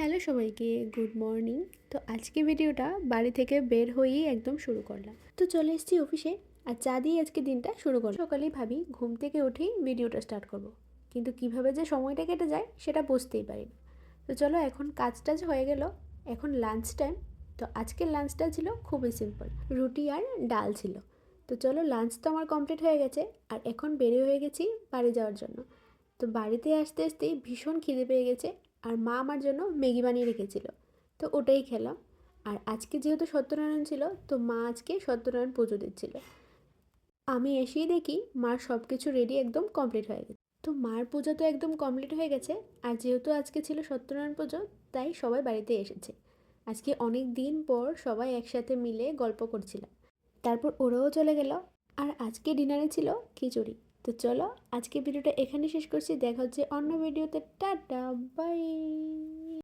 Hello সবাইকে, good morning. তো আজকে ভিডিওটা বাড়ি থেকে বের হয়েই একদম শুরু করলাম। তো চলে এসেছি অফিসে আর চা দিয়ে আজকে দিনটা শুরু করলাম। সকালেই ভাবি ঘুম থেকে উঠেই ভিডিওটা স্টার্ট করব, কিন্তু কিভাবে যে সময়টা কেটে যায় সেটা বুঝতেই পারি না। তো চলো, এখন কাজ টাজ হয়ে গেল, এখন লাঞ্চ টাইম। তো আজকের লাঞ্চটা ছিল খুবই সিম্পল, রুটি আর ডাল ছিল। তো চলো, লাঞ্চ তো আমার কমপ্লিট হয়ে গেছে আর এখন বেরিয়ে হয়ে গেছি বাড়ি যাওয়ার জন্য। তো বাড়িতে আসতে আসতেই ভীষণ খিদে পেয়ে গেছে আর মা আমার জন্য ম্যাগি বানিয়ে রেখেছিল, তো ওটাই খেলাম। আর আজকে যেহেতু সত্যনারায়ণ ছিল, তো মা আজকে সত্যনারায়ণ পুজো দিচ্ছিল। আমি এসেই দেখি মার সব কিছু রেডি একদম কমপ্লিট হয়ে গেছে। তো মার পুজো তো একদম কমপ্লিট হয়ে গেছে, আর যেহেতু আজকে ছিল সত্যনারায়ণ পুজো, তাই সবাই বাড়িতে এসেছে। আজকে অনেক দিন পর সবাই একসাথে মিলে গল্প করছিলাম। তারপর ওরাও চলে গেল। আর আজকে ডিনারে ছিল খিচুড়ি। তো চলো, আজকে ভিডিওটা এখানে শেষ করছি। দেখা হচ্ছে অন্য ভিডিওতে। Tata, by.